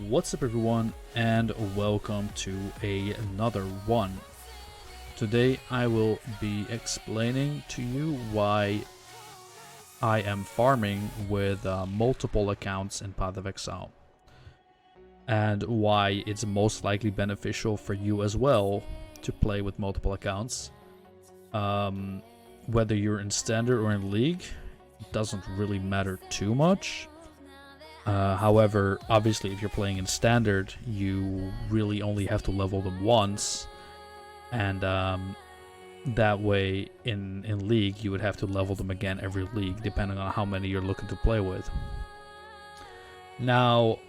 What's up everyone, and welcome to another one. Today I will be explaining to you why I am farming with multiple accounts in Path of Exile, and why it's most likely beneficial for you as well to play with multiple accounts. Whether you're in Standard or in League, it doesn't really matter too much. However, obviously if you're playing in Standard, you really only have to level them once, and that way in League you would have to level them again every league, depending on how many you're looking to play with. Now,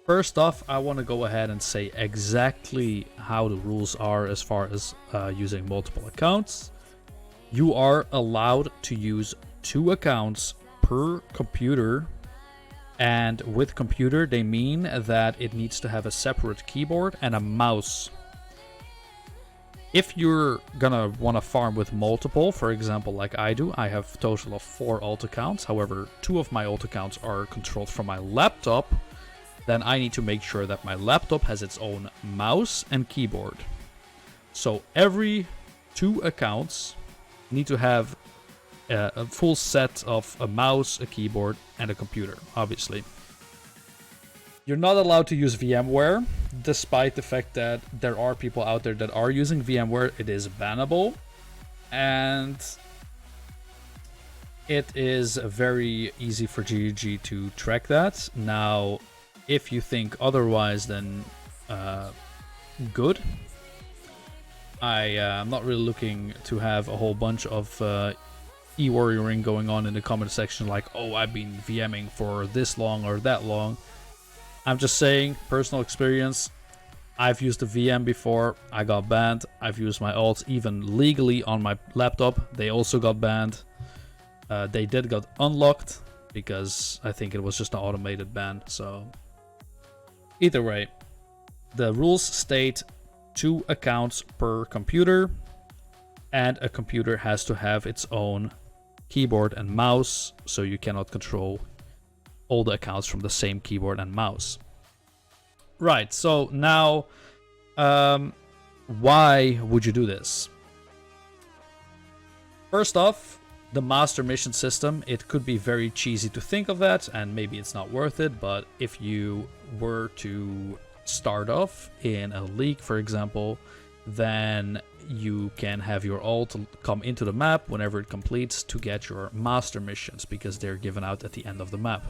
first off, I want to go ahead and say exactly how the rules are as far as using multiple accounts. You are allowed to use 2 accounts per computer. And with computer, they mean that it needs to have a separate keyboard and a mouse. If you're gonna want to farm with multiple, for example, like I do, I have a total of 4 alt accounts. However, 2 of my alt accounts are controlled from my laptop. Then I need to make sure that my laptop has its own mouse and keyboard. So every 2 accounts need to have a full set of a mouse, a keyboard, and a computer, obviously. You're not allowed to use VMware, despite the fact that there are people out there that are using VMware. It is bannable, and it is very easy for GGG to track that. Now, if you think otherwise, then good. I'm not really looking to have a whole bunch of e-warrioring going on in the comment section like, oh, I've been VMing for this long or that long. I'm just saying, personal experience. I've used a VM before, I got banned. I've used my alts even legally on my laptop, they also got banned. They did got unlocked because I think it was just an automated ban. So either way, the rules state 2 accounts per computer, and a computer has to have its own keyboard and mouse, so you cannot control all the accounts from the same keyboard and mouse. Right, so now, why would you do this? First off, the master mission system, it could be very cheesy to think of that, and maybe it's not worth it, but if you were to start off in a league, for example, then you can have your alt come into the map whenever it completes to get your master missions, because they're given out at the end of the map.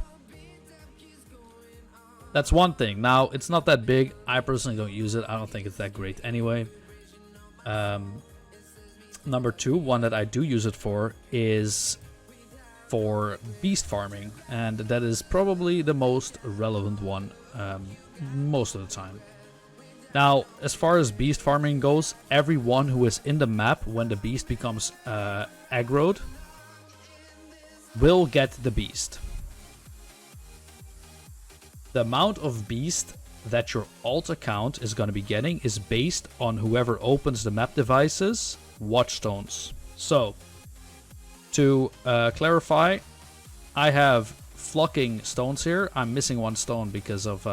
That's one thing. Now, it's not that big. I personally don't use it. I don't think it's that great anyway. Number 2, one that I do use it for is for beast farming, and that is probably the most relevant one most of the time. Now, as far as beast farming goes, everyone who is in the map when the beast becomes aggroed will get the beast. The amount of beast that your alt account is going to be getting is based on whoever opens the map devices watchstones. So, to clarify, I have flocking stones here. I'm missing 1 stone because of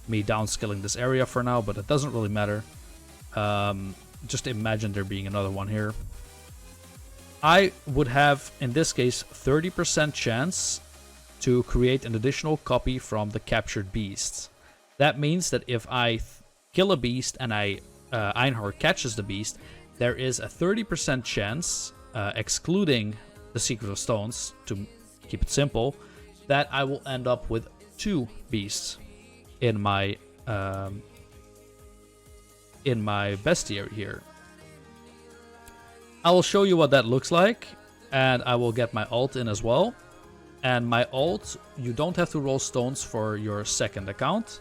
me downscaling this area for now, but it doesn't really matter. Just imagine there being another one here. I would have, in this case, 30% chance to create an additional copy from the captured beasts. That means that if I kill a beast and Einhar catches the beast, there is a 30% chance, excluding the Secret of Stones, to keep it simple, that I will end up with 2 beasts in my bestiary here. I will show you what that looks like, and I will get my alt in as well. And my alt, you don't have to roll stones for your second account.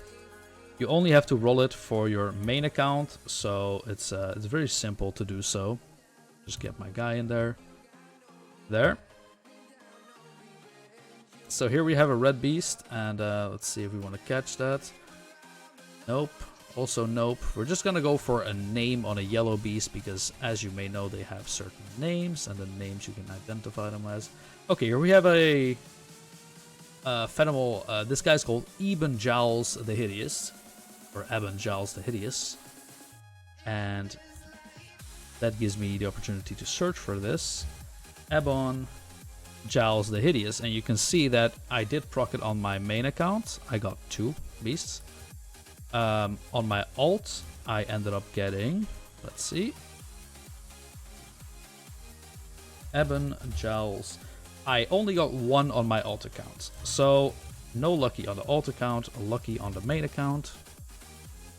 You only have to roll it for your main account, so it's very simple to do so. Just get my guy in there. There. So here we have a red beast, and let's see if we want to catch that. Nope. Also nope. We're just gonna go for a name on a yellow beast, because as you may know, they have certain names, and the names you can identify them as. Okay, here we have a Fenimal, this guy's called Eben Giles the Hideous, or Eben Giles the Hideous, and that gives me the opportunity to search for this. Ebon Giles the Hideous, and you can see that I did proc it on my main account. I got 2 beasts. On my alt, I ended up getting, let's see, Eben Giles. I only got 1 on my alt account, so no lucky on the alt account, lucky on the main account.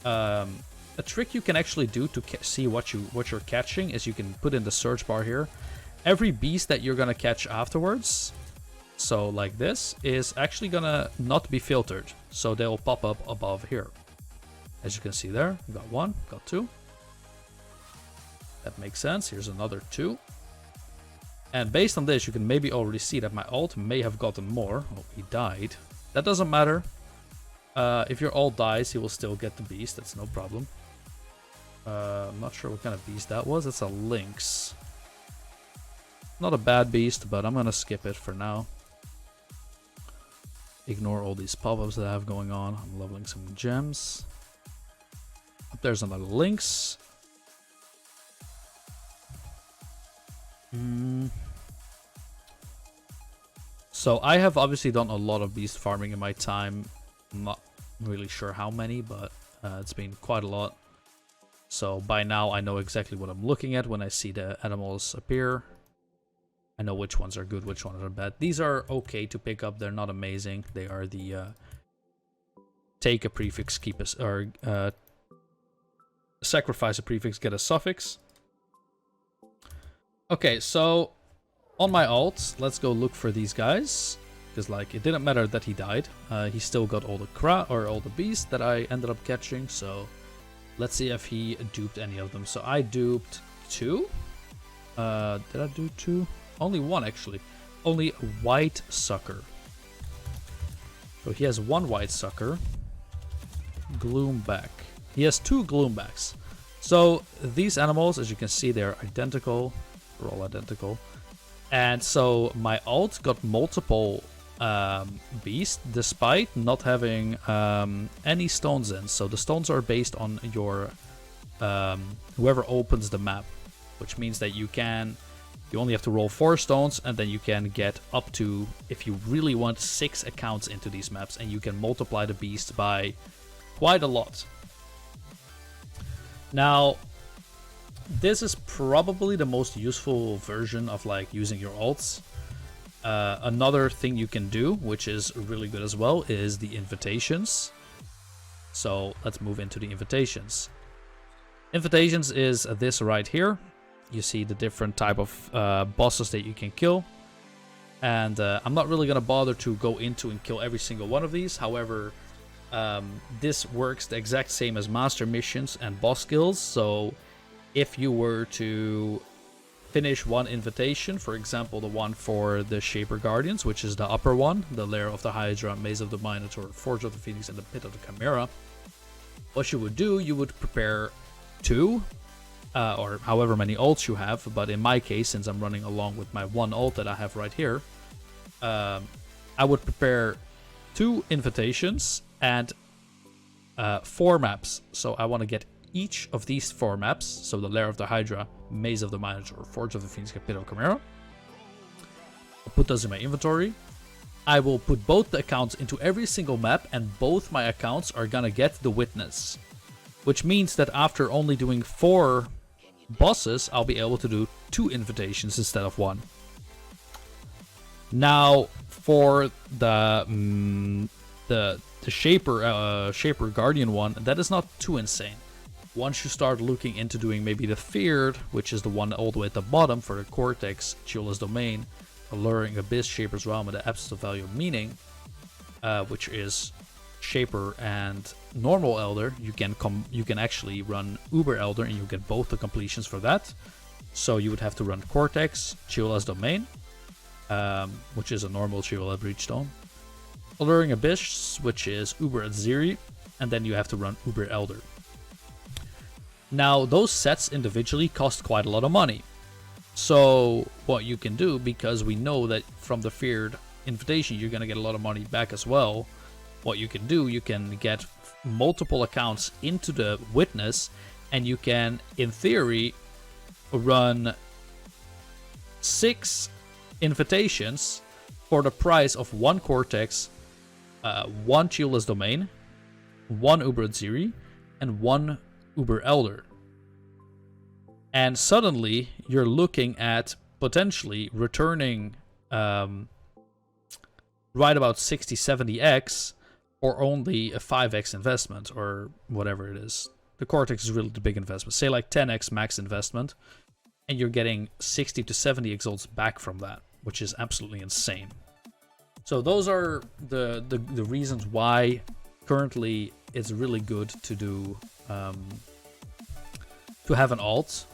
A trick you can actually do to see what you're catching is you can put in the search bar here every beast that you're gonna catch afterwards. So like this is actually gonna not be filtered, so they'll pop up above here. As you can see there, got 1, got 2. That makes sense. Here's another 2. And based on this, you can maybe already see that my alt may have gotten more. Oh, he died. That doesn't matter. If your alt dies, he will still get the beast. That's no problem. I'm not sure what kind of beast that was. It's a lynx. Not a bad beast, but I'm gonna skip it for now. Ignore all these pop-ups that I have going on. I'm leveling some gems. Up there's another lynx. So I have obviously done a lot of beast farming in my time. I'm not really sure how many, but it's been quite a lot. So by now I know exactly what I'm looking at when I see the animals appear. I know which ones are good, which ones are bad. These are okay to pick up. They're not amazing. They are the take a prefix, keep a, or sacrifice a prefix, get a suffix. Okay, so on my alt, let's go look for these guys. Because like it didn't matter that he died. He still got all the beasts that I ended up catching. So let's see if he duped any of them. So I duped 2. Did I do 2? Only 1 actually. Only a white sucker. So he has 1 white sucker. Gloomback. He has 2 gloombacks. So these animals, as you can see, they're identical. They're all identical. And so my alt got multiple beasts despite not having any stones in. So the stones are based on your whoever opens the map, which means that you only have to roll 4 stones, and then you can get up to, if you really want, 6 accounts into these maps, and you can multiply the beast by quite a lot. Now, this is probably the most useful version of like using your alts. Another thing you can do, which is really good as well, is the invitations. So let's move into the invitations. Invitations is this right here. You see the different type of bosses that you can kill. And I'm not really going to bother to go into and kill every single one of these. However, this works the exact same as master missions and boss kills. So if you were to finish one invitation, for example, the one for the Shaper Guardians, which is the upper one, the Lair of the Hydra, Maze of the Minotaur, Forge of the Phoenix, and the Pit of the Chimera, what you would do, you would prepare 2, or however many ults you have, but in my case, since I'm running along with my 1 ult that I have right here, I would prepare 2 invitations and 4 maps. So I want to get each of these 4 maps, so the Lair of the Hydra, Maze of the Minotaur, Forge of the Phoenix, Pit of Chimera. I'll put those in my inventory. I will put both the accounts into every single map, and both my accounts are gonna get the witness. Which means that after only doing 4 bosses, I'll be able to do 2 invitations instead of 1. Now, for the Shaper Guardian one, that is not too insane. Once you start looking into doing maybe the Feared, which is the one all the way at the bottom for the Cortex, Chula's Domain, Alluring Abyss, Shaper's Realm, and the Absence of Value of Meaning, which is Shaper and normal Elder, you can actually run Uber Elder and you get both the completions for that. So you would have to run Cortex, Chula's Domain, which is a normal Chula Breachstone, Alluring Abyss, which is Uber Aziri, and then you have to run Uber Elder. Now, those sets individually cost quite a lot of money. So what you can do, because we know that from the Feared invitation, you're gonna get a lot of money back as well. What you can do, you can get multiple accounts into the witness, and you can, in theory, run 6 invitations for the price of 1 Cortex, 1 Chieldless Domain, 1 Uber Ziri, and 1 Uber Elder. And suddenly you're looking at potentially returning right about 60-70x or only a 5x investment or whatever it is. The Cortex is really the big investment. Say like 10x max investment, and you're getting 60 to 70 exalts back from that, which is absolutely insane. So those are the reasons why currently it's really good to do to have an alt,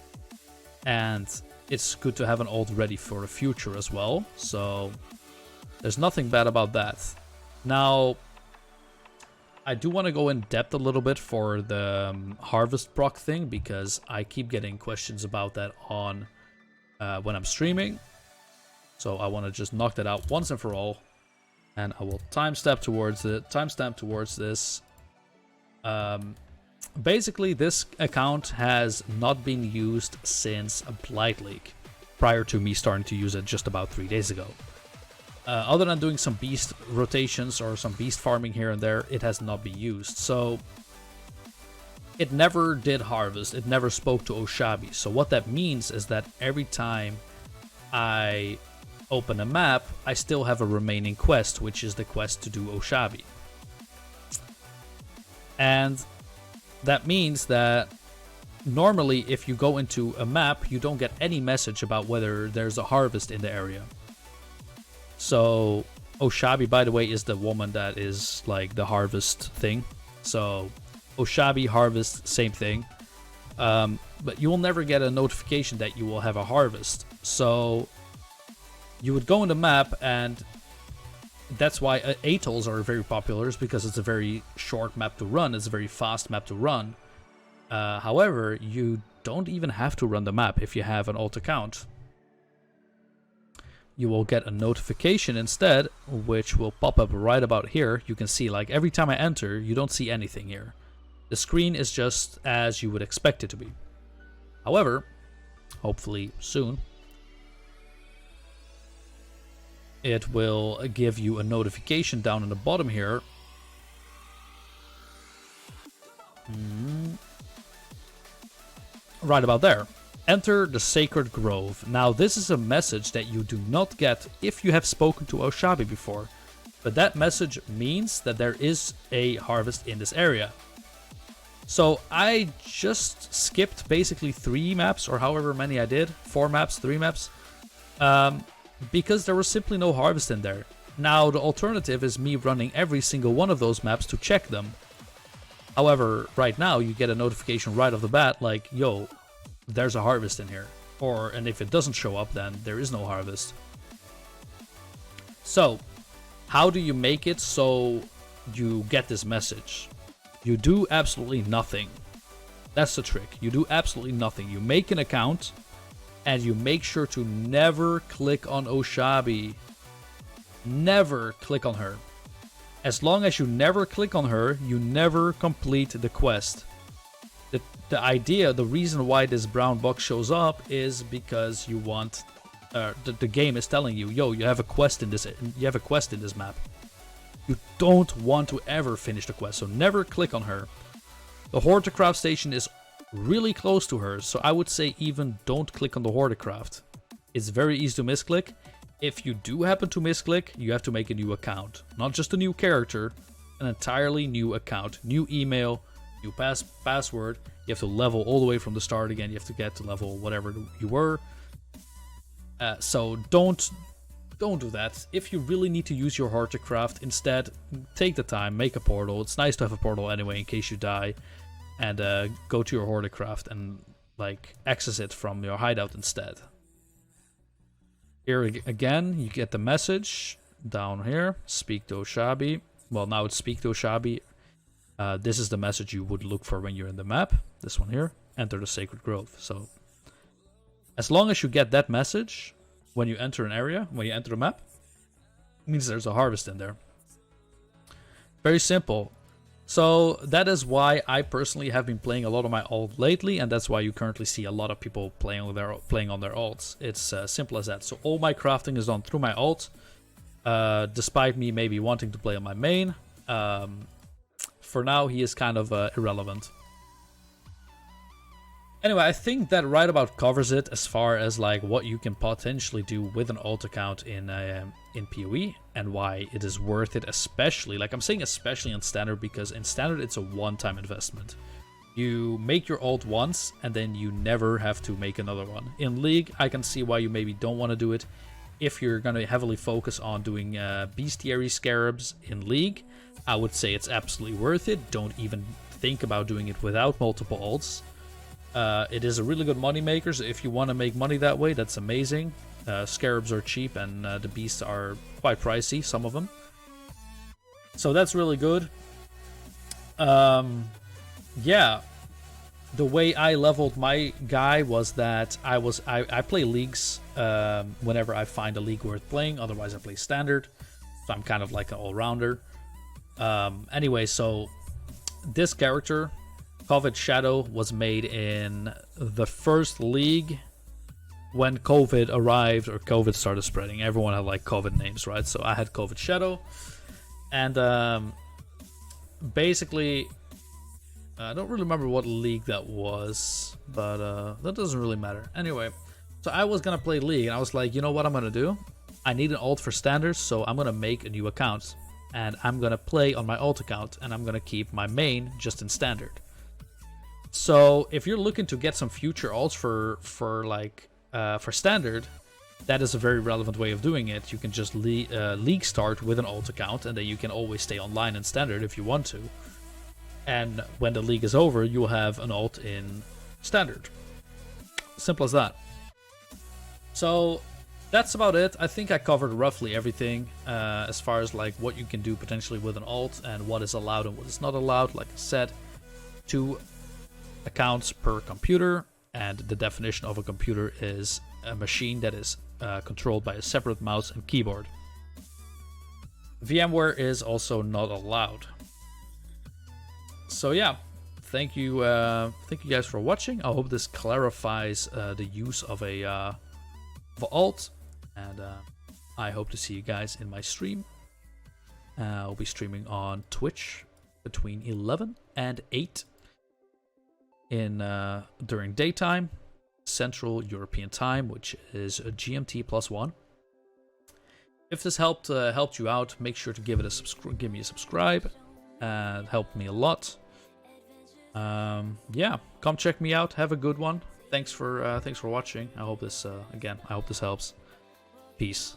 and it's good to have an alt ready for the future as well. So there's nothing bad about that. Now, I do want to go in depth a little bit for the harvest proc thing, because I keep getting questions about that on when I'm streaming. So I want to just knock that out once and for all, and I will timestamp towards this. Basically, this account has not been used since Blight League, prior to me starting to use it just about 3 days ago. Other than doing some beast rotations or some beast farming here and there, it has not been used. So it never did harvest, it never spoke to Oshabi. So what that means is that every time I open a map, I still have a remaining quest, which is the quest to do Oshabi. And that means that normally if you go into a map, you don't get any message about whether there's a harvest in the area. So Oshabi, by the way, is the woman that is like the harvest thing. So Oshabi, harvest, same thing. But you will never get a notification that you will have a harvest. So you would go in the map, and that's why atolls are very popular, is because it's a very short map to run. It's a very fast map to run. However, you don't even have to run the map if you have an alt account. You will get a notification instead, which will pop up right about here. You can see, like, every time I enter, you don't see anything here. The screen is just as you would expect it to be. However, hopefully soon, it will give you a notification down in the bottom here. Right about there. Enter the Sacred Grove. Now, this is a message that you do not get if you have spoken to Oshabi before. But that message means that there is a harvest in this area. So I just skipped basically 3 maps, or however many I did. 4 maps, 3 maps. Because there was simply no harvest in there. Now, the alternative is me running every single one of those maps to check them. However, right now, you get a notification right off the bat, like, yo, there's a harvest in here. And if it doesn't show up, then there is no harvest. So, how do you make it so you get this message? You do absolutely nothing. That's the trick. You do absolutely nothing. You make an account, and you make sure to never click on Oshabi. Never click on her. As long as you never click on her, you never complete the quest. The idea, the reason why this brown box shows up is because you want, the game is telling you, yo, you have a quest in this map. You don't want to ever finish the quest, so never click on her. The Horticraft station is really close to her, so I would say even don't click on the Horticraft. It's very easy to misclick. If you do happen to misclick, you have to make a new account. Not just a new character, an entirely new account. New email, new password. You have to level all the way from the start again. You have to get to level whatever you were. So don't do that. If you really need to use your Horticraft, instead, take the time, make a portal. It's nice to have a portal anyway in case you die. And go to your Horticraft and like access it from your hideout instead. Here again, you get the message down here. Speak to Oshabi. Well, now it's speak to Oshabi. This is the message you would look for when you're in the map. This one here. Enter the Sacred Grove. So, as long as you get that message when you enter an area, when you enter a map, means there's a harvest in there. Very simple. So that is why I personally have been playing a lot of my ult lately, and that's why you currently see a lot of people playing on their ults. It's simple as that. So all my crafting is done through my ult, despite me maybe wanting to play on my main. For now, he is kind of irrelevant. Anyway, I think that right about covers it as far as like what you can potentially do with an ult account in PoE and why it is worth it, especially, like I'm saying especially in standard, because in standard it's a one-time investment. You make your ult once and then you never have to make another one. In League, I can see why you maybe don't want to do it. If you're going to heavily focus on doing bestiary scarabs in League, I would say it's absolutely worth it. Don't even think about doing it without multiple ults. It is a really good money maker, so if you want to make money that way, that's amazing. Scarabs are cheap and the beasts are quite pricey, some of them. So that's really good. Yeah, the way I leveled my guy was that I play leagues whenever I find a league worth playing, otherwise I play standard. So I'm kind of like an all-rounder. Anyway, so this character, COVID Shadow, was made in the first league when COVID arrived or COVID started spreading. Everyone had like COVID names, right? So I had COVID Shadow. And basically, I don't really remember what league that was, but that doesn't really matter. Anyway, so I was going to play league and I was like, you know what I'm going to do? I need an ult for standards, so I'm going to make a new account. And I'm going to play on my ult account and I'm going to keep my main just in standard. So if you're looking to get some future ults for standard, that is a very relevant way of doing it. You can just league start with an ult account, and then you can always stay online in standard if you want to. And when the league is over, you'll have an ult in standard. Simple as that. So that's about it. I think I covered roughly everything as far as like what you can do potentially with an ult and what is allowed and what is not allowed. Like I said, 2 accounts per computer, and the definition of a computer is a machine that is controlled by a separate mouse and keyboard. VMware is also not allowed. So yeah, thank you guys for watching. I hope this clarifies the use of a ult, and I hope to see you guys in my stream. I'll be streaming on Twitch between 11 and 8 during daytime, Central European time, which is a GMT +1. If this helped you out, make sure to give me a subscribe. Helped me a lot. Yeah, come check me out. Have a good one. Thanks for watching. I hope this helps. Peace.